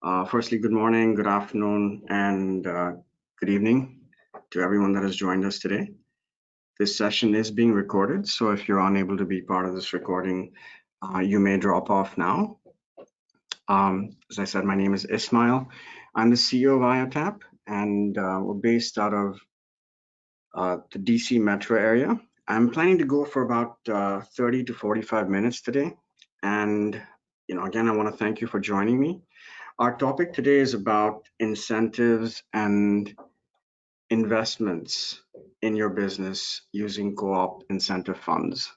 Firstly, good morning, good afternoon, and good evening to everyone that has joined us today. This session is being recorded, so if you're unable to be part of this recording, you may drop off now. As I said, my name is Ismail. I'm the CEO of IoTap, and we're based out of the DC metro area. I'm planning to go for about 30 to 45 minutes today. And, again, I want to thank you for joining me. Our topic today is about incentives and investments in your business using co-op incentive funds.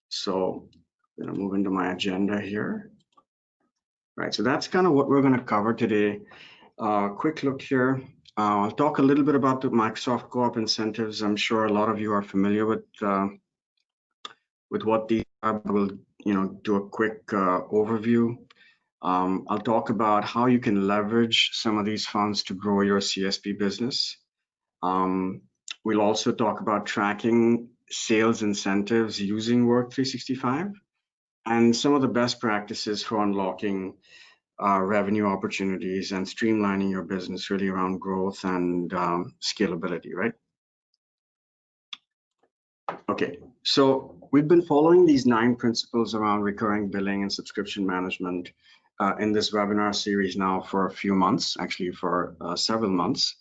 So I'm going to move into my agenda here. Right, so that's kind of what we're going to cover today. Quick look here. I'll talk a little bit about the Microsoft co-op incentives. I'm sure a lot of you are familiar with what these are. We'll do a quick overview. I'll talk about how you can leverage some of these funds to grow your CSP business. We'll also talk about tracking sales incentives using Work 365 and some of the best practices for unlocking revenue opportunities and streamlining your business really around growth and scalability, right? Okay, so we've been following these 9 principles around recurring billing and subscription management in this webinar series now for a few months, actually for several months.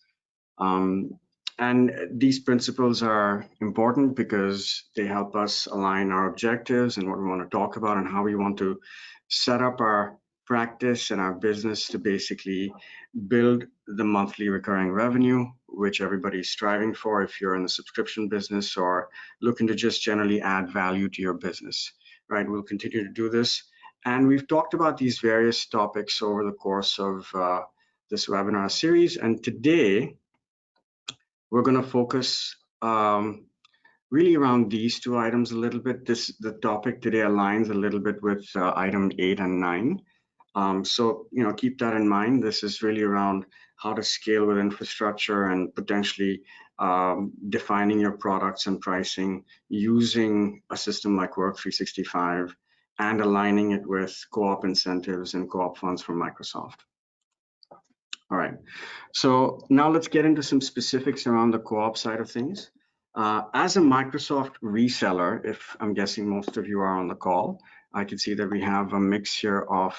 And these principles are important because they help us align our objectives and what we want to talk about and how we want to set up our practice and our business to basically build the monthly recurring revenue, which everybody's striving for if you're in the subscription business or looking to just generally add value to your business, right? We'll continue to do this. And we've talked about these various topics over the course of this webinar series. And today, we're going to focus really around these 2 items a little bit. The topic today aligns a little bit with item 8 and 9. So, keep that in mind. This is really around how to scale with infrastructure and potentially defining your products and pricing using a system like Work 365 and aligning it with co-op incentives and co-op funds from Microsoft. All right, so now let's get into some specifics around the co-op side of things. As a Microsoft reseller, if I'm guessing most of you are on the call, I can see that we have a mix here of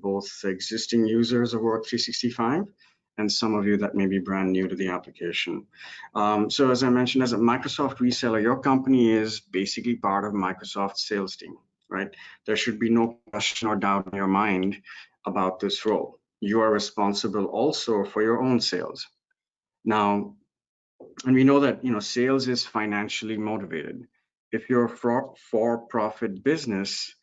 both existing users of Work 365 and some of you that may be brand new to the application. So as I mentioned, as a Microsoft reseller, your company is basically part of Microsoft's sales team, right? There should be no question or doubt in your mind about this role. You are responsible also for your own sales. Now, and we know that sales is financially motivated. If you're a for-profit business,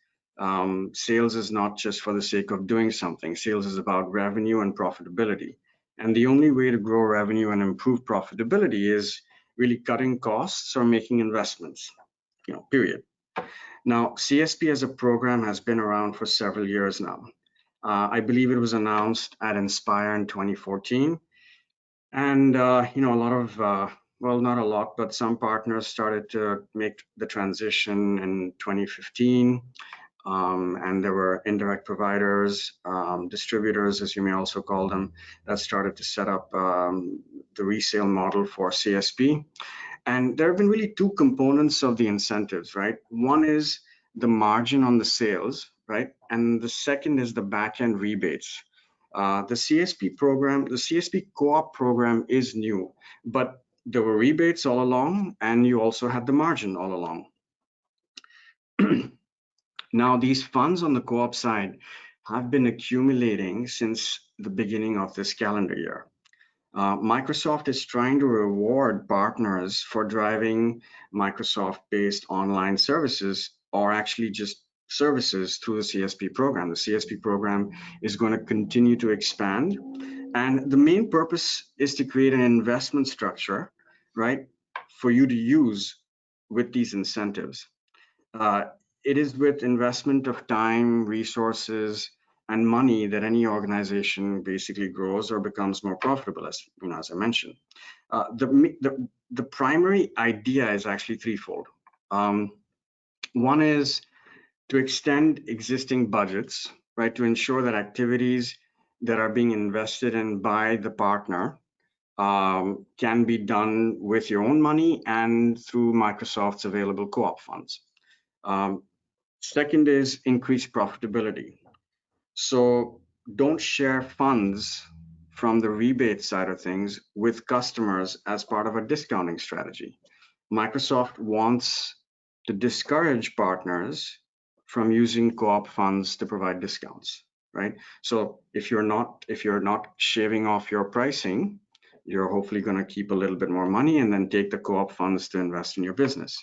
sales is not just for the sake of doing something. Sales is about revenue and profitability. And the only way to grow revenue and improve profitability is really cutting costs or making investments, period. Now, CSP as a program has been around for several years now. I believe it was announced at Inspire in 2014. And, a lot of, well, not a lot, but some partners started to make the transition in 2015. And there were indirect providers, distributors, as you may also call them, that started to set up the resale model for CSP. And there have been really 2 components of the incentives, right? One is the margin on the sales, right? And the second is the back-end rebates. The CSP program, the CSP co-op program is new, but there were rebates all along, and you also had the margin all along. Now, these funds on the co-op side have been accumulating since the beginning of this calendar year. Microsoft is trying to reward partners for driving Microsoft-based online services, or actually just services through the CSP program. The CSP program is going to continue to expand. And the main purpose is to create an investment structure, right, for you to use with these incentives. It is with investment of time, resources, and money that any organization basically grows or becomes more profitable, as I mentioned. The primary idea is actually threefold. One is to extend existing budgets, right, to ensure that activities that are being invested in by the partner can be done with your own money and through Microsoft's available co-op funds. Second is increased profitability. So don't share funds from the rebate side of things with customers as part of a discounting strategy. Microsoft wants to discourage partners from using co-op funds to provide discounts, right? So if you're not shaving off your pricing, you're hopefully going to keep a little bit more money and then take the co-op funds to invest in your business.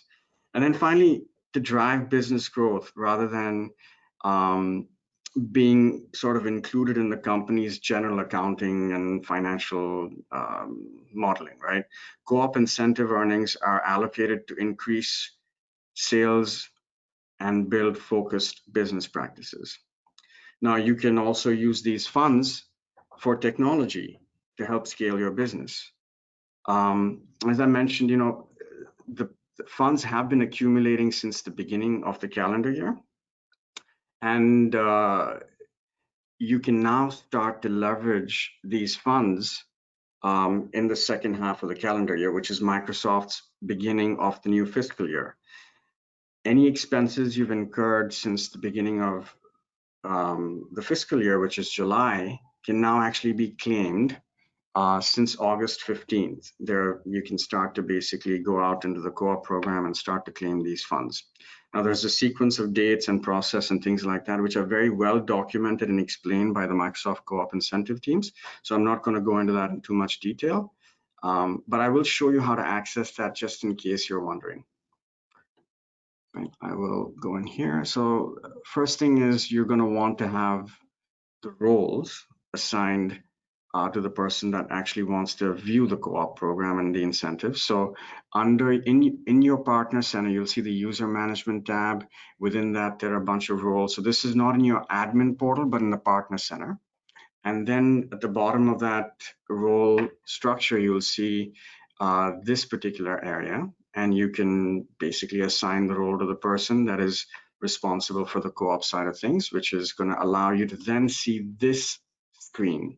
And then finally, to drive business growth rather than being sort of included in the company's general accounting and financial modeling, right? Co-op incentive earnings are allocated to increase sales and build focused business practices. Now, you can also use these funds for technology to help scale your business. As I mentioned, the funds have been accumulating since the beginning of the calendar year. And you can now start to leverage these funds in the second half of the calendar year, which is Microsoft's beginning of the new fiscal year. Any expenses you've incurred since the beginning of the fiscal year, which is July, can now actually be claimed since August 15th. There, you can start to basically go out into the co-op program and start to claim these funds. Now, there's a sequence of dates and process and things like that, which are very well documented and explained by the Microsoft co-op incentive teams. So I'm not going to go into that in too much detail, but I will show you how to access that just in case you're wondering. Right, I will go in here. So first thing is you're going to want to have the roles assigned to the person that actually wants to view the co-op program and the incentives. So in your partner center, you'll see the user management tab. Within that, there are a bunch of roles. So this is not in your admin portal, but in the partner center. And then at the bottom of that role structure, you'll see this particular area, and you can basically assign the role to the person that is responsible for the co-op side of things, which is going to allow you to then see this screen.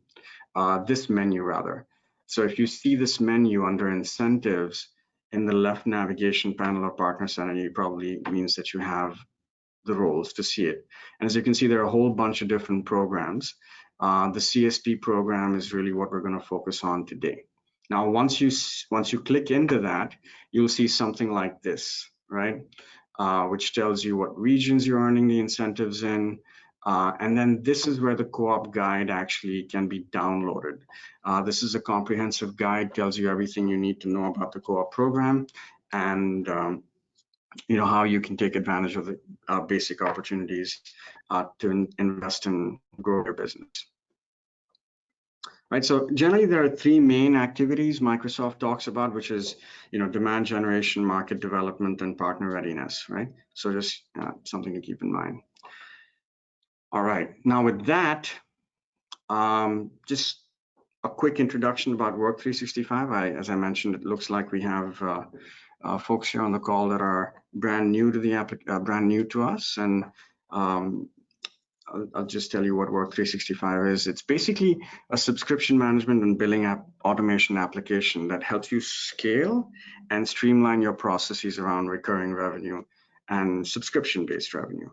This menu rather. So if you see this menu under incentives in the left navigation panel of Partner Center, it probably means that you have the roles to see it. And as you can see, there are a whole bunch of different programs. The CSP program is really what we're going to focus on today. Now, once you click into that, you'll see something like this, right? Which tells you what regions you're earning the incentives in. And then this is where the co-op guide actually can be downloaded. This is a comprehensive guide, tells you everything you need to know about the co-op program and how you can take advantage of the basic opportunities to invest and grow your business. Right, so generally there are three main activities Microsoft talks about, which is demand generation, market development, and partner readiness, right? So just something to keep in mind. All right, now with that, just a quick introduction about Work 365. As I mentioned, it looks like we have folks here on the call that are brand new to us, and I'll just tell you what Work 365 is. It's basically a subscription management and billing automation application that helps you scale and streamline your processes around recurring revenue and subscription-based revenue.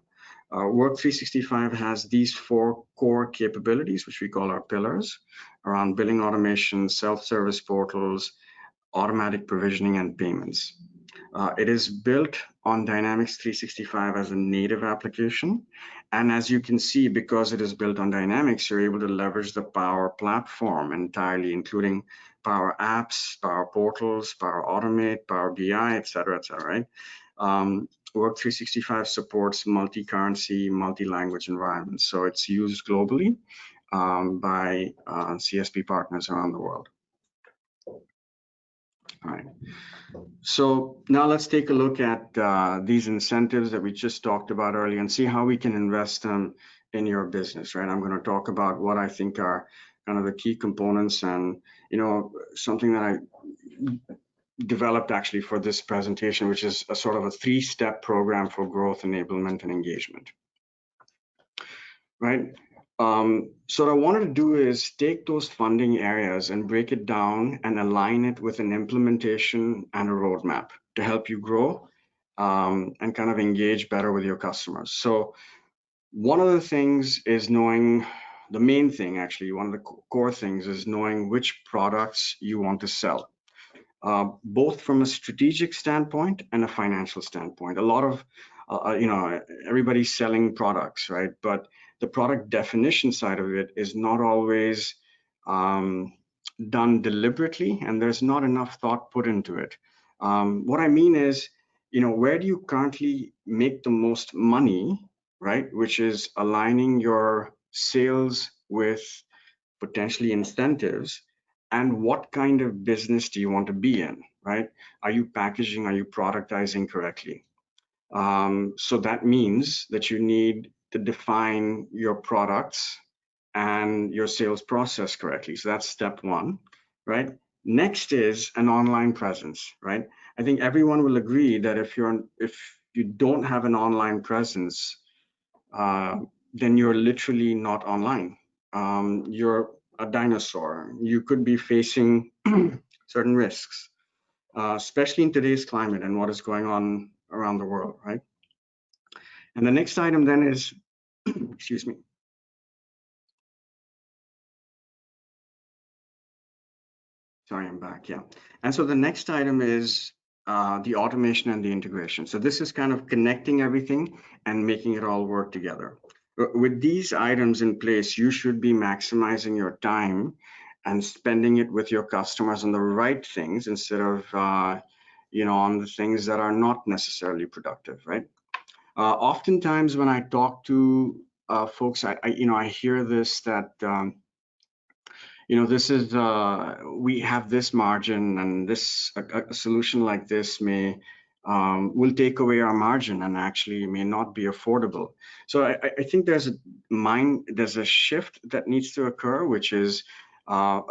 Work 365 has these 4 core capabilities, which we call our pillars, around billing automation, self-service portals, automatic provisioning, and payments. It is built on Dynamics 365 as a native application. And as you can see, because it is built on Dynamics, you're able to leverage the Power Platform entirely, including Power Apps, Power Portals, Power Automate, Power BI, et cetera, right? Work 365 supports multi-currency, multi-language environments. So it's used globally by CSP partners around the world. All right. So now let's take a look at these incentives that we just talked about earlier and see how we can invest them in your business, right? I'm going to talk about what I think are kind of the key components and, something that I developed actually for this presentation, which is a sort of a 3-step program for growth, enablement, and engagement. Right? So what I wanted to do is take those funding areas and break it down and align it with an implementation and a roadmap to help you grow and kind of engage better with your customers. So one of the things is knowing, the main thing actually, one of the core things is knowing which products you want to sell, both from a strategic standpoint and a financial standpoint. A lot of, everybody's selling products, right? But the product definition side of it is not always um, done deliberately, and there's not enough thought put into it. What I mean is, where do you currently make the most money, right? Which is aligning your sales with potentially incentives, and what kind of business do you want to be in, right? Are you packaging, are you productizing correctly? So that means that you need to define your products and your sales process correctly. So that's step one, right? Next is an online presence, right? I think everyone will agree that if you don't have an online presence, uh, then you're literally not online. You're a dinosaur. You could be facing certain risks, especially in today's climate and what is going on around the world, right? And the next item then is, excuse me. Sorry, I'm back. Yeah. And so the next item is the automation and the integration. So this is kind of connecting everything and making it all work together. With these items in place, you should be maximizing your time and spending it with your customers on the right things instead of, on the things that are not necessarily productive, right? Oftentimes when I talk to folks, I hear this that, this is we have this margin, and this a solution like this will take away our margin and actually may not be affordable. So I think there's a shift that needs to occur, which is a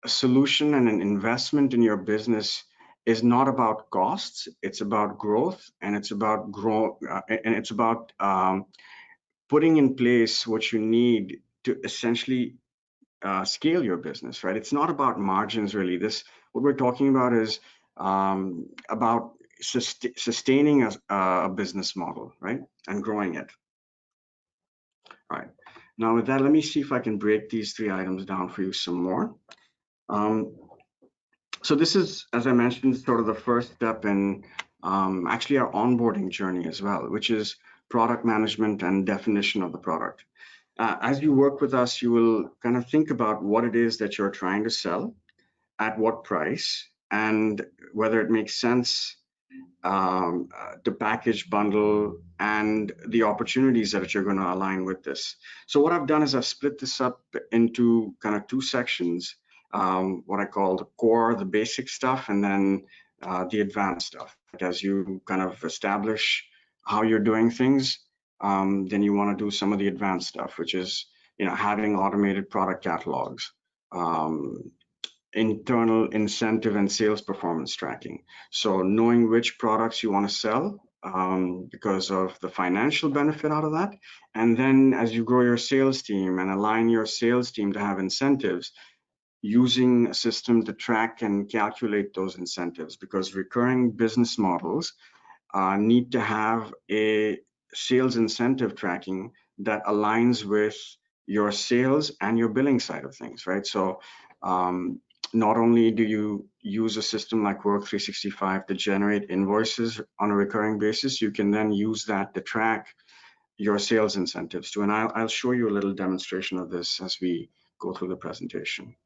solution and an investment in your business is not about costs. It's about growth, and it's about putting in place what you need to essentially scale your business, right? It's not about margins really. What we're talking about is about sustaining a business model, right? And growing it. All right. Now with that, let me see if I can break these three items down for you some more. So this is, as I mentioned, sort of the first step in actually our onboarding journey as well, which is product management and definition of the product. As you work with us, you will kind of think about what it is that you're trying to sell, at what price, and whether it makes sense to package, bundle, and the opportunities that you're going to align with this. So what I've done is I've split this up into kind of two sections, what I call the core, the basic stuff, and then the advanced stuff. As you kind of establish how you're doing things, then you want to do some of the advanced stuff, which is having automated product catalogs, internal incentive and sales performance tracking. So knowing which products you want to sell because of the financial benefit out of that. And then as you grow your sales team and align your sales team to have incentives, using a system to track and calculate those incentives, because recurring business models need to have a sales incentive tracking that aligns with your sales and your billing side of things, right? So not only do you use a system like Work 365 to generate invoices on a recurring basis, you can then use that to track your sales incentives too. And I'll show you a little demonstration of this as we go through the presentation.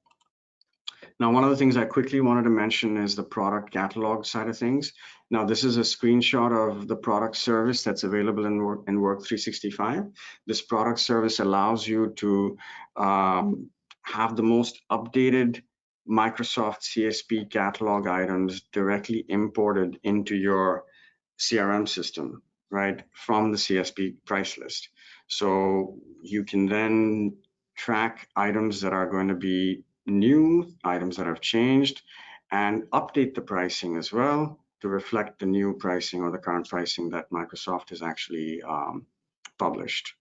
Now, one of the things I quickly wanted to mention is the product catalog side of things. Now, this is a screenshot of the product service that's available in Work 365. This product service allows you to have the most updated Microsoft CSP catalog items directly imported into your CRM system, right, from the CSP price list. So you can then track items that are going to be new, items that have changed, and update the pricing as well to reflect the new pricing or the current pricing that Microsoft has actually published.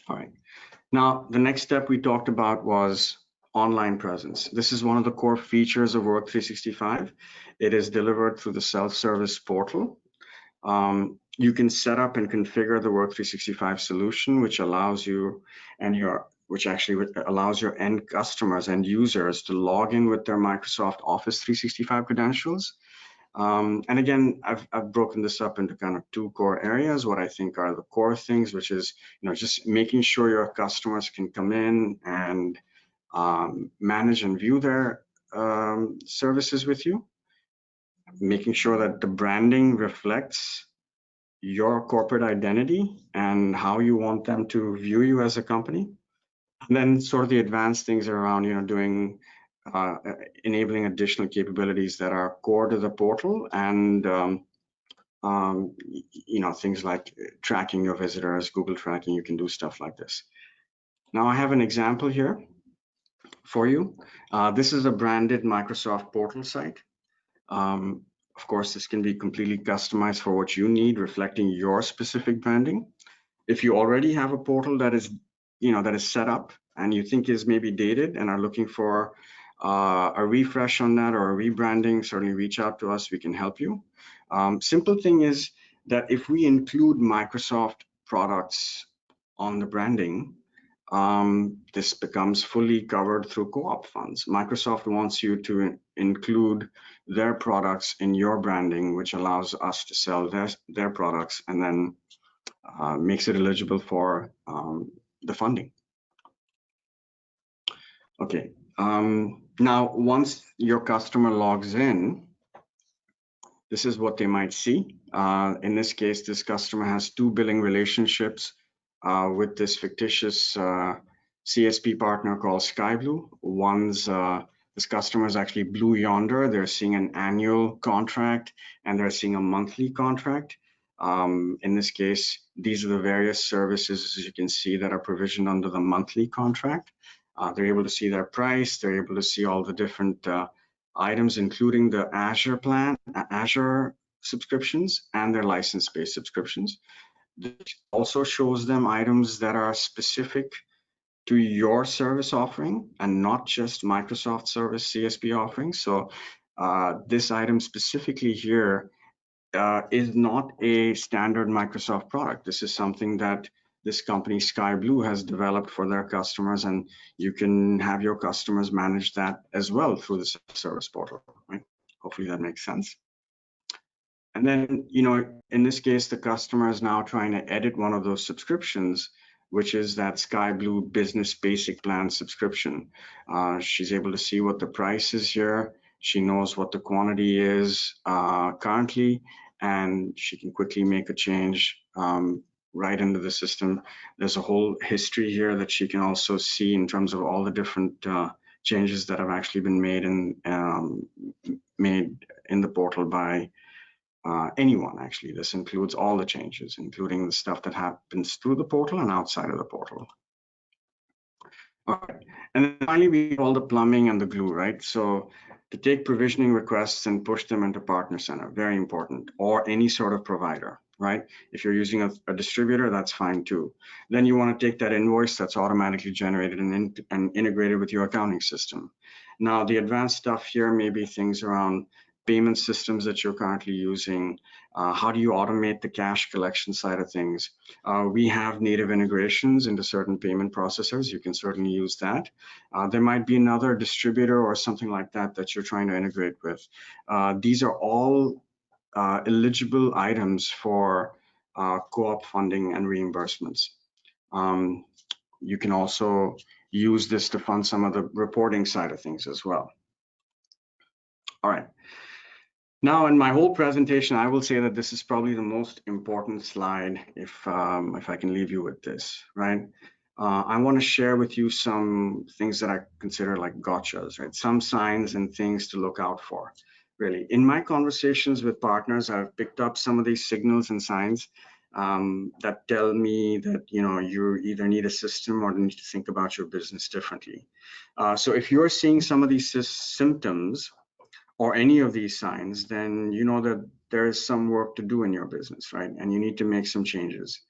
All right. Now, the next step we talked about was online presence. This is one of the core features of Work 365. It is delivered through the self-service portal. You can set up and configure the Work 365 solution, which allows you and which actually allows your end customers and users to log in with their Microsoft Office 365 credentials. And again, I've broken this up into kind of two core areas, what I think are the core things, which is, just making sure your customers can come in and manage and view their services with you, making sure that the branding reflects your corporate identity and how you want them to view you as a company. And then sort of the advanced things around, doing enabling additional capabilities that are core to the portal and things like tracking your visitors, Google tracking, you can do stuff like this. Now I have an example here for you. This is a branded Microsoft portal site. Of course, this can be completely customized for what you need, reflecting your specific branding. If you already have a portal that is set up and you think is maybe dated and are looking for a refresh on that or a rebranding, certainly reach out to us. We can help you. Simple thing is that if we include Microsoft products on the branding, this becomes fully covered through co-op funds. Microsoft wants you to include their products in your branding, which allows us to sell their products and then makes it eligible for the funding. Okay, now once your customer logs in, this is what they might see. In this case, this customer has two billing relationships with this fictitious CSP partner called SkyBlue. This customer is actually Blue Yonder. They're seeing an annual contract and they're seeing a monthly contract. In this case, these are the various services, as you can see, that are provisioned under the monthly contract. They're able to see their price. They're able to see all the different items, including the Azure subscriptions and their license-based subscriptions. This also shows them items that are specific to your service offering and not just Microsoft Service CSP offerings. So this item specifically here is not a standard Microsoft product. This is something that this company SkyBlue has developed for their customers, and you can have your customers manage that as well through the service portal, right? Hopefully that makes sense. And then, in this case, the customer is now trying to edit one of those subscriptions, which is that SkyBlue Business Basic Plan subscription. She's able to see what the price is here. She knows what the quantity is currently, and she can quickly make a change right into the system. There's a whole history here that she can also see in terms of all the different changes that have actually been made in the portal by anyone, actually. This includes all the changes, including the stuff that happens through the portal and outside of the portal. All right, and then finally, we have all the plumbing and the glue, right? So to take provisioning requests and push them into Partner Center, very important, or any sort of provider, right? If you're using a distributor, that's fine too. Then you want to take that invoice that's automatically generated and integrated with your accounting system. Now, the advanced stuff here may be things around payment systems that you're currently using. How do you automate the cash collection side of things? We have native integrations into certain payment processors. You can certainly use that. There might be another distributor or something like that that you're trying to integrate with. These are all eligible items for co-op funding and reimbursements. You can also use this to fund some of the reporting side of things as well. All right. Now, in my whole presentation, I will say that this is probably the most important slide if I can leave you with this, right? I want to share with you some things that I consider like gotchas, right? Some signs and things to look out for, really. In my conversations with partners, I've picked up some of these signals and signs that tell me that, you either need a system or need to think about your business differently. So if you're seeing some of these symptoms, or any of these signs, then you know that there is some work to do in your business, right? And you need to make some changes.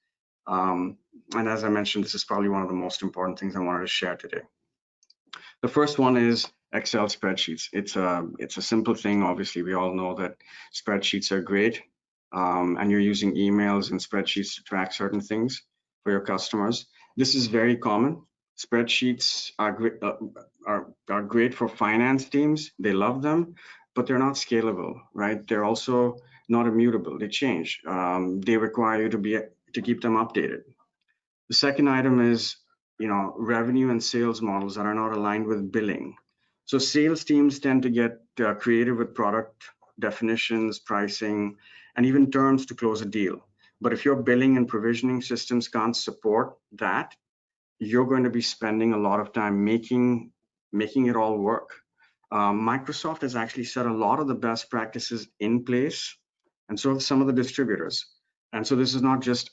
And as I mentioned, this is probably one of the most important things I wanted to share today. The first one is Excel spreadsheets. It's a simple thing. Obviously, we all know that spreadsheets are great, and you're using emails and spreadsheets to track certain things for your customers. This is very common. Spreadsheets are great for finance teams. They love them, but they're not scalable, right? They're also not immutable. They change. They require you to keep them updated. The second item is, revenue and sales models that are not aligned with billing. So sales teams tend to get creative with product definitions, pricing, and even terms to close a deal. But if your billing and provisioning systems can't support that, you're going to be spending a lot of time making it all work. Microsoft has actually set a lot of the best practices in place, and so have some of the distributors. And so this is not just,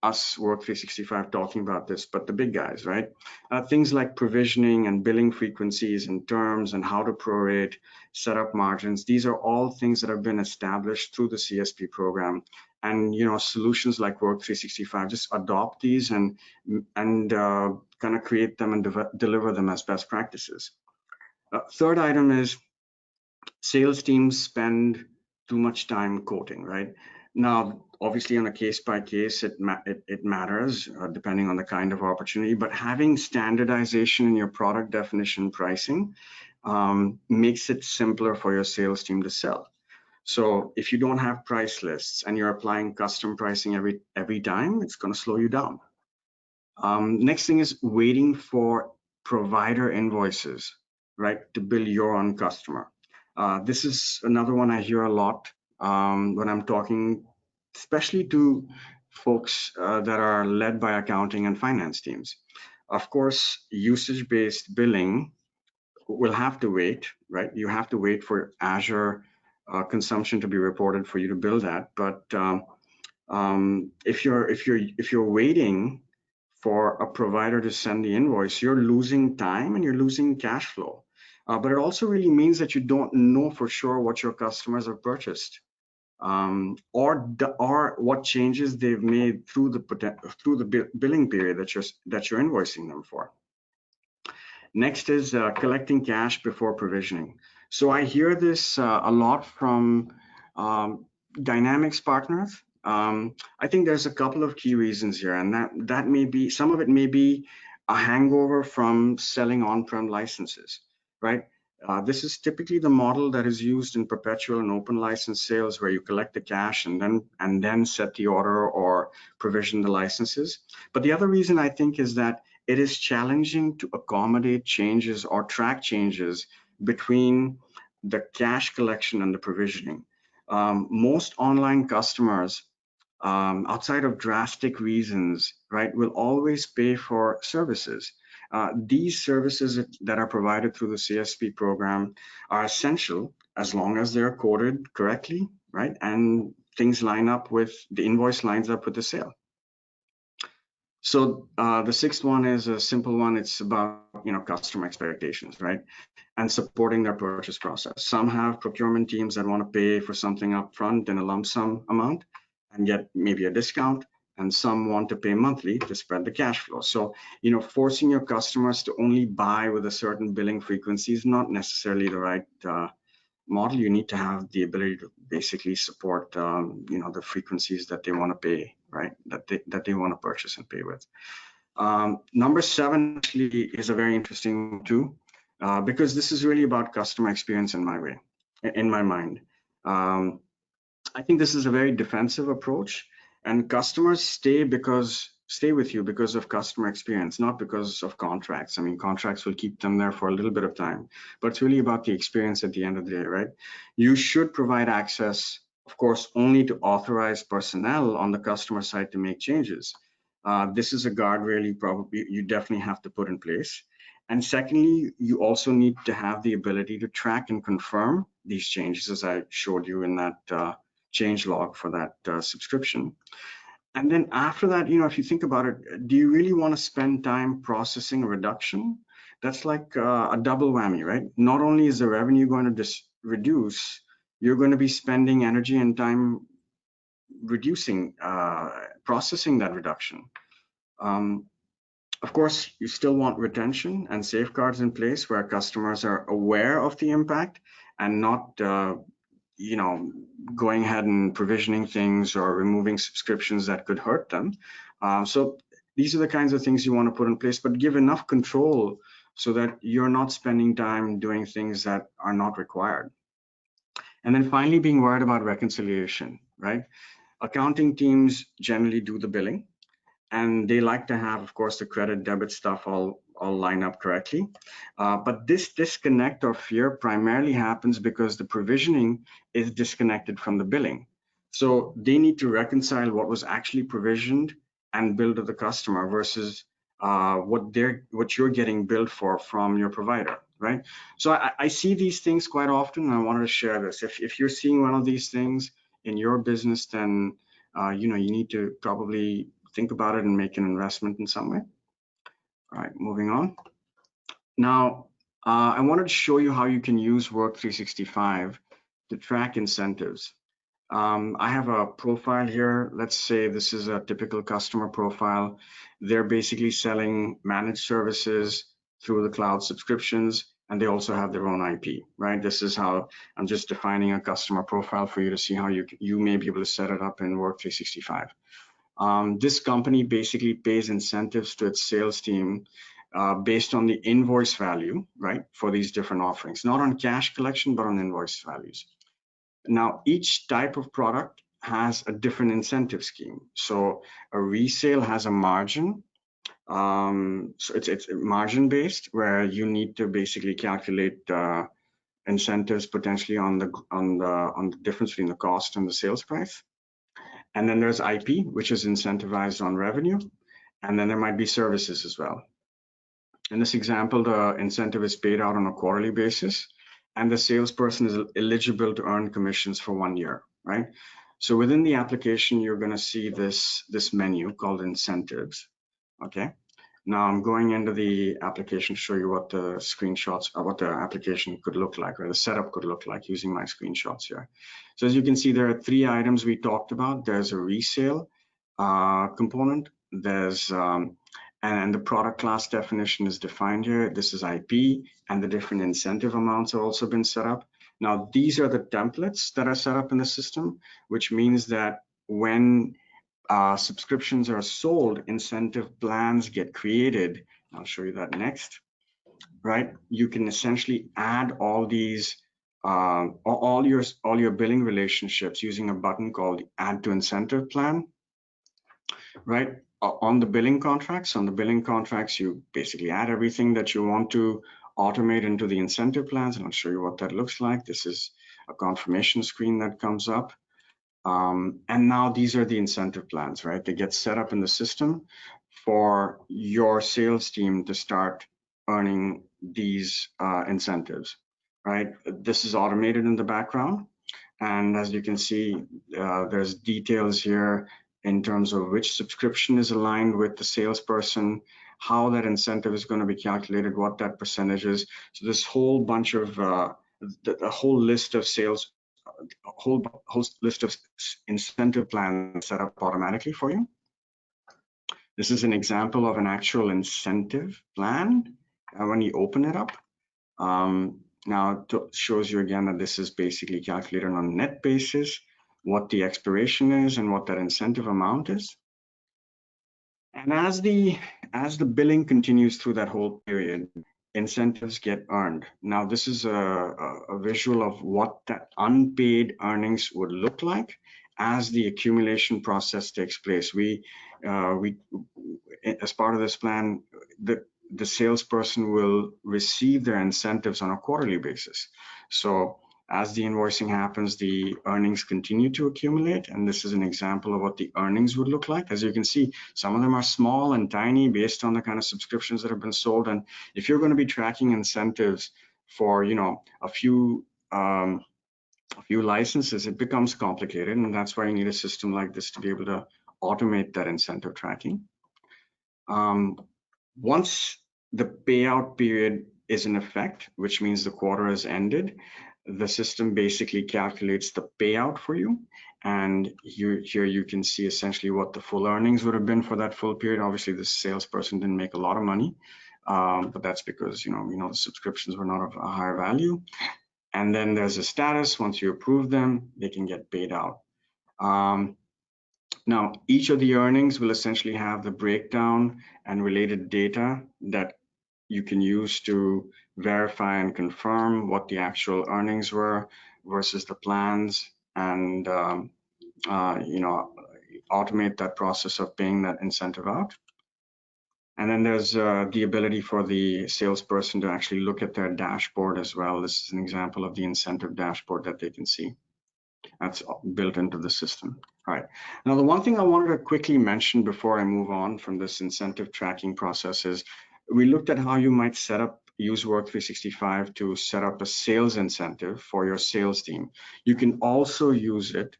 us Work 365 talking about this, but the big guys, right? Things like provisioning and billing frequencies and terms and how to prorate, set up margins. These are all things that have been established through the CSP program. And solutions like Work 365 just adopt these and kind of create them and deliver them as best practices. Third item is sales teams spend too much time quoting, right? Now, obviously, on a case by case, it matters depending on the kind of opportunity. But having standardization in your product definition pricing makes it simpler for your sales team to sell. So if you don't have price lists and you're applying custom pricing every time, it's going to slow you down. Next thing is waiting for provider invoices, right, to bill your own customer. This is another one I hear a lot when I'm talking, especially to folks that are led by accounting and finance teams. Of course, usage-based billing will have to wait, right? You have to wait for Azure consumption to be reported for you to bill that. But if you're waiting for a provider to send the invoice, you're losing time and you're losing cash flow. But it also really means that you don't know for sure what your customers have purchased, or what changes they've made through the billing period that you're invoicing them for. Next is collecting cash before provisioning. So I hear this a lot from Dynamics partners. I think there's a couple of key reasons here, and that may be, some of it may be a hangover from selling on-prem licenses, right? This is typically the model that is used in perpetual and open license sales, where you collect the cash and then set the order or provision the licenses. But the other reason I think is that it is challenging to accommodate changes or track changes between the cash collection and the provisioning. Most online customers, outside of drastic reasons, right, will always pay for services. These services that are provided through the CSP program are essential as long as they're coded correctly, right, and things line up with the invoice lines up with the sale. So the sixth one is a simple one. It's about customer expectations, right, and supporting their purchase process. Some have procurement teams that want to pay for something upfront in a lump sum amount and get maybe a discount, and some want to pay monthly to spread the cash flow. So forcing your customers to only buy with a certain billing frequency is not necessarily the right model. You need to have the ability to basically support the frequencies that they want to pay, right, that they want to purchase and pay with. Number 7 actually is a very interesting one too, because this is really about customer experience in my mind. I think this is a very defensive approach, and customers stay with you because of customer experience, not because of contracts. I mean, contracts will keep them there for a little bit of time, but it's really about the experience at the end of the day, right? You should provide access, of course, only to authorized personnel on the customer side to make changes. This is a guardrail you definitely have to put in place. And secondly, you also need to have the ability to track and confirm these changes, as I showed you in that change log for that subscription. And then after that, if you think about it, do you really want to spend time processing a reduction? That's like a double whammy, right? Not only is the revenue going to reduce, you're going to be spending energy and time reducing, processing that reduction. Of course, you still want retention and safeguards in place where customers are aware of the impact and not, going ahead and provisioning things or removing subscriptions that could hurt them. So these are the kinds of things you want to put in place, but give enough control so that you're not spending time doing things that are not required. And then finally, being worried about reconciliation, right? Accounting teams generally do the billing, and they like to have, of course, the credit debit stuff all line up correctly. But this disconnect or fear primarily happens because the provisioning is disconnected from the billing. So they need to reconcile what was actually provisioned and billed to the customer versus what you're getting billed for from your provider, right? So I see these things quite often, and I wanted to share this. If you're seeing one of these things in your business, then you need to probably think about it and make an investment in some way. All right, moving on. Now, I wanted to show you how you can use Work 365 to track incentives. I have a profile here. Let's say this is a typical customer profile. They're basically selling managed services through the cloud subscriptions, and they also have their own IP, right? This is how I'm just defining a customer profile for you to see how you may be able to set it up in Work 365. This company basically pays incentives to its sales team based on the invoice value, right, for these different offerings, not on cash collection, but on invoice values. Now, each type of product has a different incentive scheme. So a resale has a margin. So it's margin based, where you need to basically calculate incentives potentially on the difference between the cost and the sales price. And then there's IP, which is incentivized on revenue. And then there might be services as well. In this example, the incentive is paid out on a quarterly basis, and the salesperson is eligible to earn commissions for 1 year, right? So within the application, you're going to see this menu called incentives, okay? Now I'm going into the application to show you what the screenshots or what the application could look like, or the setup could look like using my screenshots here. So as you can see, there are 3 items we talked about. There's a resale component. There's and the product class definition is defined here. This is IP, and the different incentive amounts have also been set up. Now, these are the templates that are set up in the system, which means that when subscriptions are sold, incentive plans get created. I'll show you that next, right? You can essentially add all these, all your billing relationships using a button called Add to Incentive Plan, right? On the billing contracts, you basically add everything that you want to automate into the incentive plans, and I'll show you what that looks like. This is a confirmation screen that comes up. And now these are the incentive plans, right? They get set up in the system for your sales team to start earning these incentives, right? This is automated in the background. And as you can see, there's details here in terms of which subscription is aligned with the salesperson, how that incentive is going to be calculated, what that percentage is. So this whole bunch of, the whole list of sales, a whole list of incentive plans set up automatically for you. This is an example of an actual incentive plan when you open it up. Now it shows you again that this is basically calculated on a net basis, what the expiration is and what that incentive amount is. And as the billing continues through that whole period, incentives get earned. Now this is a visual of what that unpaid earnings would look like as the accumulation process takes place. We as part of this plan, the salesperson will receive their incentives on a quarterly basis. So as the invoicing happens, the earnings continue to accumulate. And this is an example of what the earnings would look like. As you can see, some of them are small and tiny based on the kind of subscriptions that have been sold. And if you're going to be tracking incentives for, a few licenses, it becomes complicated. And that's why you need a system like this to be able to automate that incentive tracking. Once the payout period is in effect, which means the quarter has ended, the system basically calculates the payout for you, And here you can see essentially what the full earnings would have been for that full period. Obviously, the salesperson didn't make a lot of money, but that's because the subscriptions were not of a higher value. And then there's a status. Once you approve them, they can get paid out. Now, each of the earnings will essentially have the breakdown and related data that you can use to verify and confirm what the actual earnings were versus the plans, and automate that process of paying that incentive out. And then there's the ability for the salesperson to actually look at their dashboard as well. This is an example of the incentive dashboard that they can see. That's built into the system. All right. Now, the one thing I wanted to quickly mention before I move on from this incentive tracking process is we looked at how you might use Work 365 to set up a sales incentive for your sales team. You can also use it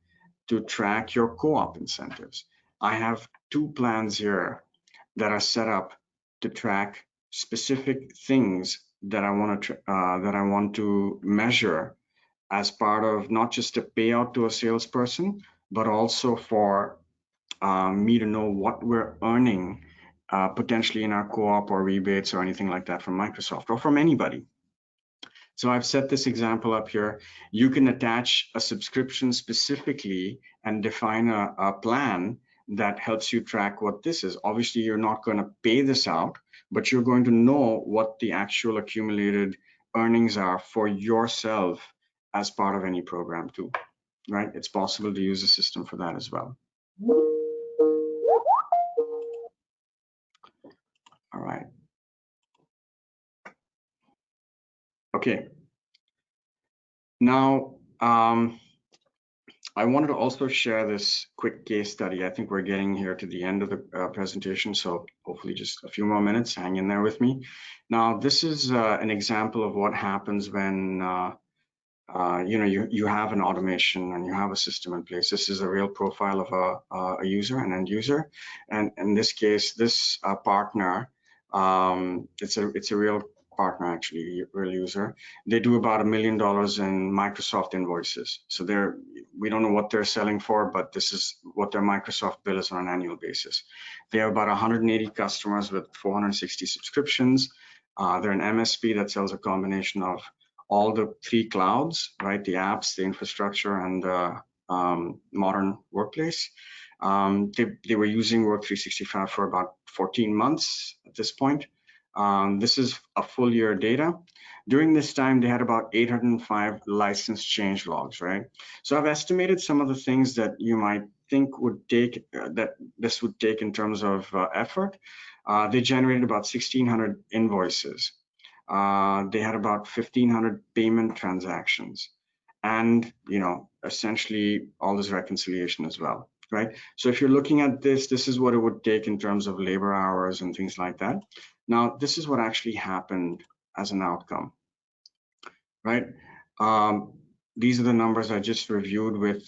to track your co-op incentives. I have 2 plans here that are set up to track specific things that I want to measure as part of not just a payout to a salesperson, but also for me to know what we're earning potentially in our co-op or rebates or anything like that from Microsoft or from anybody. So I've set this example up here. You can attach a subscription specifically and define a plan that helps you track what this is. Obviously, you're not going to pay this out, but you're going to know what the actual accumulated earnings are for yourself as part of any program too, right? It's possible to use a system for that as well. All right. Okay. Now, I wanted to also share this quick case study. I think we're getting here to the end of the presentation, so hopefully just a few more minutes. Hang in there with me. Now, this is an example of what happens when you have an automation and you have a system in place. This is a real profile of a user, an end user, and in this case, this partner, it's a real partner, actually, real user. They do about $1 million in Microsoft invoices. So we don't know what they're selling for, but this is what their Microsoft bill is on an annual basis. They have about 180 customers with 460 subscriptions. They're an MSP that sells a combination of all the 3 clouds, right? The apps, the infrastructure, and the modern workplace. They were using Work 365 for about 14 months at this point. This is a full year data. During this time, they had about 805 license change logs, right? So I've estimated some of the things that you might think would take, that this would take in terms of effort. They generated about 1,600 invoices. They had about 1,500 payment transactions, and essentially all this reconciliation as well, right? So if you're looking at this is what it would take in terms of labor hours and things like that. Now, this is what actually happened as an outcome, right? These are the numbers I just reviewed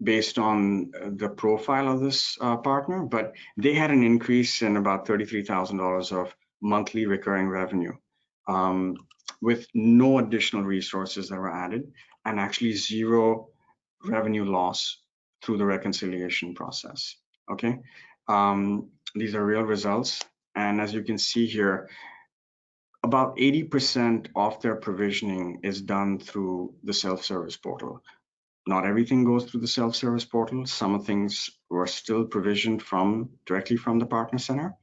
based on the profile of this partner, but they had an increase in about $33,000 of monthly recurring revenue, with no additional resources that were added, and actually 0 revenue loss through the reconciliation process. Okay, these are real results, and as you can see here, about 80% of their provisioning is done through the self-service portal. Not everything goes through the self-service portal. Some things were still provisioned directly from the partner center.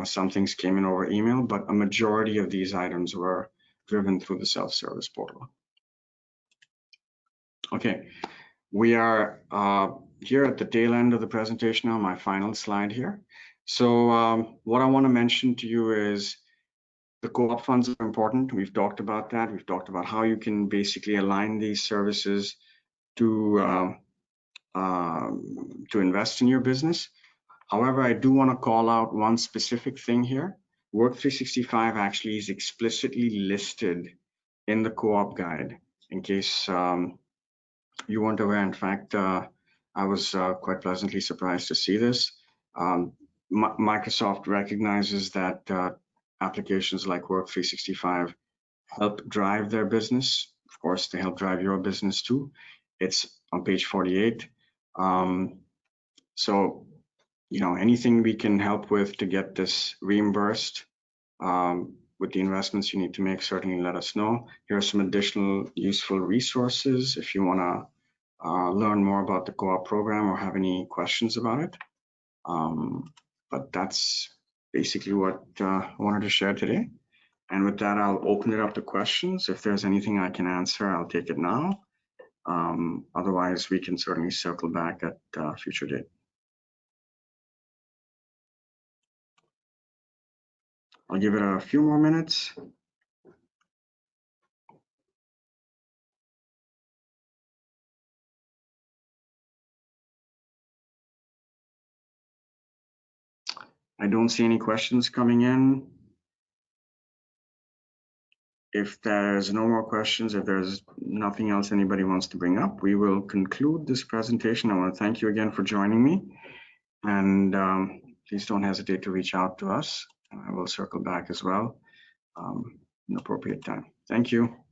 Some things came in over email, but a majority of these items were driven through the self-service portal. Okay, we are here at the tail end of the presentation now, my final slide here. So what I want to mention to you is the co-op funds are important. We've talked about that. We've talked about how you can basically align these services to invest in your business. However, I do want to call out one specific thing here. Work 365 actually is explicitly listed in the co-op guide, in case you weren't aware. In fact, I was quite pleasantly surprised to see this. Microsoft recognizes that applications like Work 365 help drive their business. Of course, they help drive your business too. It's on page 48. So, anything we can help with to get this reimbursed with the investments you need to make, certainly let us know. Here are some additional useful resources if you want to learn more about the co-op program or have any questions about it. But that's basically what I wanted to share today. And with that, I'll open it up to questions. If there's anything I can answer, I'll take it now. Otherwise, we can certainly circle back at a future date. I'll give it a few more minutes. I don't see any questions coming in. If there's no more questions, if there's nothing else anybody wants to bring up, we will conclude this presentation. I want to thank you again for joining me. And please don't hesitate to reach out to us. I will circle back as well in appropriate time. Thank you.